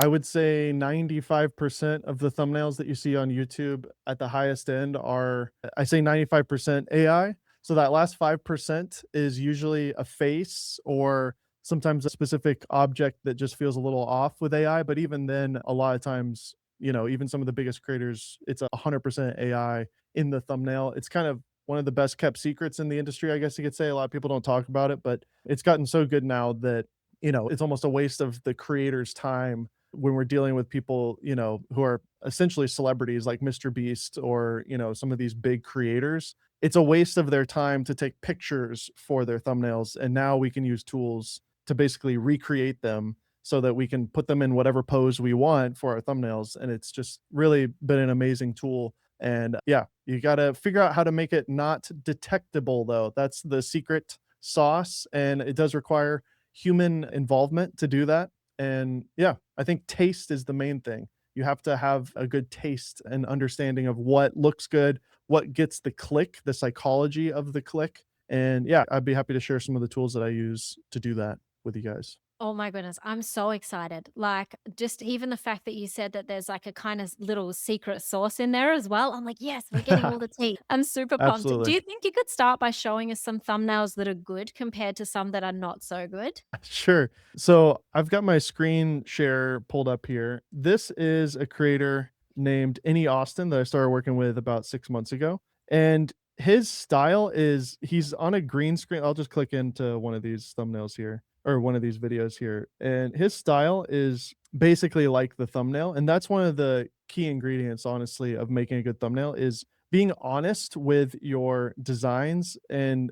I would say 95% of the thumbnails that you see on YouTube at the highest end are, I say 95% AI. So that last 5% is usually a face or sometimes a specific object that just feels a little off with AI. But even then, a lot of times, even some of the biggest creators, it's 100% AI in the thumbnail. It's kind of one of the best kept secrets in the industry, I guess you could say. A lot of people don't talk about it, but it's gotten so good now that, it's almost a waste of the creator's time when we're dealing with people, who are essentially celebrities like Mr. Beast or, some of these big creators. It's a waste of their time to take pictures for their thumbnails. And now we can use tools to basically recreate them so that we can put them in whatever pose we want for our thumbnails. And it's just really been an amazing tool. And yeah, you got to figure out how to make it not detectable, though. That's the secret sauce. And it does require human involvement to do that. And yeah, I think taste is the main thing. You have to have a good taste and understanding of what looks good, what gets the click, the psychology of the click. And yeah, I'd be happy to share some of the tools that I use to do that with you guys. Oh my goodness, I'm so excited. Like, just even the fact that you said that there's like a kind of little secret sauce in there as well. I'm like, yes, we're getting all the tea. I'm super pumped. Do Absolutely. you think you could start by showing us some thumbnails that are good compared to some that are not so good? Sure. So I've got my screen share pulled up here. This is a creator named Any Austin that I started working with about 6 months ago. And his style is he's on a green screen. I'll just click into one of these thumbnails here or one of these videos here. And his style is basically like the thumbnail. And that's one of the key ingredients, honestly, of making a good thumbnail is being honest with your designs and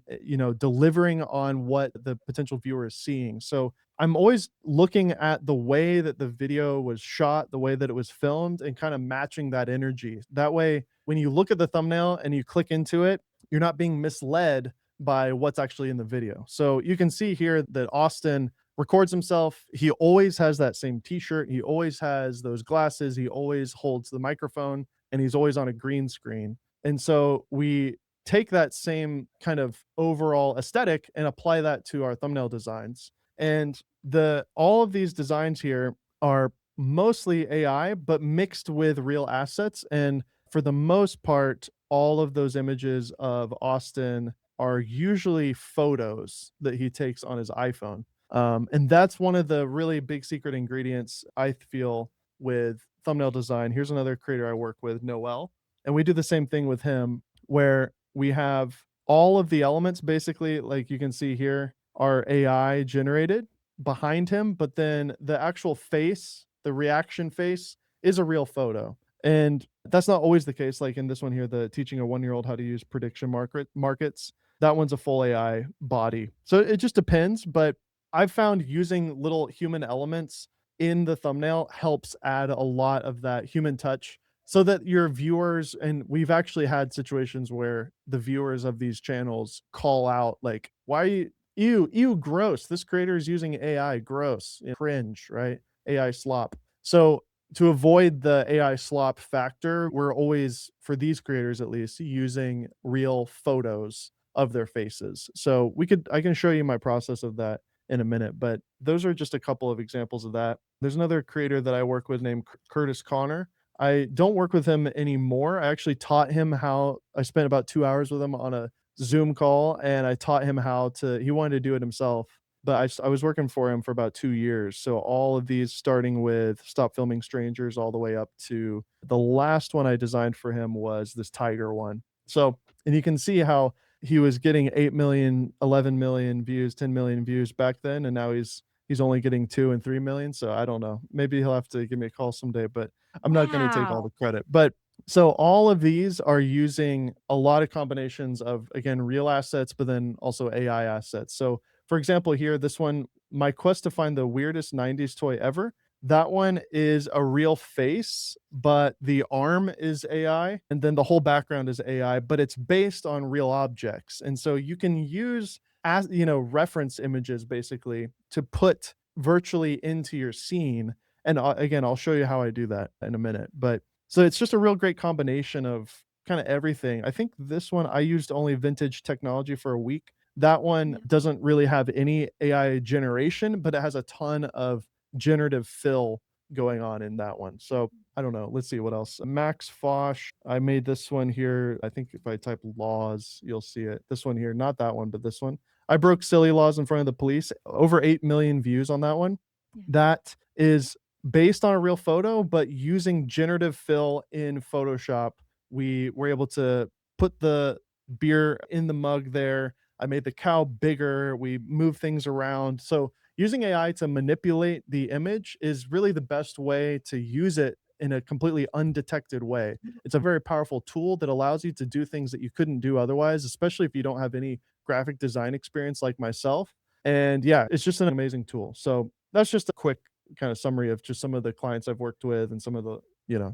delivering on what the potential viewer is seeing. So I'm always looking at the way that the video was shot, the way that it was filmed, and kind of matching that energy. That way, when you look at the thumbnail and you click into it, you're not being misled by what's actually in the video. So you can see here that Austin records himself. He always has that same t-shirt. He always has those glasses. He always holds the microphone and he's always on a green screen. And so we take that same kind of overall aesthetic and apply that to our thumbnail designs. And the all of these designs here are mostly AI, but mixed with real assets. And for the most part, all of those images of Austin are usually photos that he takes on his iPhone. And that's one of the really big secret ingredients I feel with thumbnail design. Here's another creator I work with, Noel, and we do the same thing with him where we have all of the elements basically, like you can see here, are AI generated behind him, but then the actual face, the reaction face is a real photo. And that's not always the case. Like in this one here, the teaching a 1-year-old how to use prediction markets, that one's a full AI body. So it just depends. But I've found using little human elements in the thumbnail helps add a lot of that human touch so that your viewers, and we've actually had situations where the viewers of these channels call out like, why are you ew, gross. This creator is using AI, gross, cringe, right? AI slop. So to avoid the AI slop factor, we're always, for these creators at least, using real photos of their faces. So I can show you my process of that in a minute, but those are just a couple of examples of that. There's another creator that I work with named Curtis Connor. I don't work with him anymore. I actually taught him how I spent about 2 hours with him on a Zoom call, and I taught him how to he wanted to do it himself, but I was working for him for about 2 years. So all of these starting with Stop Filming Strangers all the way up to the last one I designed for him was this tiger one. So, and you can see how he was getting 8 million, 11 million views, 10 million views back then, and now he's only getting 2 and 3 million. So I don't know. Maybe he'll have to give me a call someday, but I'm not gonna take all Wow. the credit. But so all of these are using a lot of combinations of, again, real assets, but then also AI assets. So for example, here, this one, my quest to find the weirdest 90s toy ever. That one is a real face, but the arm is AI, and then the whole background is AI, but it's based on real objects. And so you can use as reference images basically to put virtually into your scene. And again, I'll show you how I do that in a minute. But so it's just a real great combination of kind of everything. I think this one I used only vintage technology for a week. That one Yeah. doesn't really have any AI generation, but it has a ton of generative fill going on in that one. So I don't know. Let's see what else. Max Fosh. I made this one here. I think if I type laws, you'll see it. This one here, not that one, but this one. I broke silly laws in front of the police. Over 8 million views on that one. Yeah. That is based on a real photo, but using generative fill in Photoshop, we were able to put the beer in the mug there. I made the cow bigger. We moved things around. So using AI to manipulate the image is really the best way to use it in a completely undetected way. It's a very powerful tool that allows you to do things that you couldn't do otherwise, especially if you don't have any graphic design experience like myself. And yeah, it's just an amazing tool. So that's just a quick kind of summary of just some of the clients I've worked with and some of the,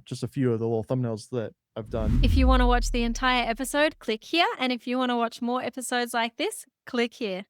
just a few of the little thumbnails that I've done. If you want to watch the entire episode, click here. And if you want to watch more episodes like this, click here.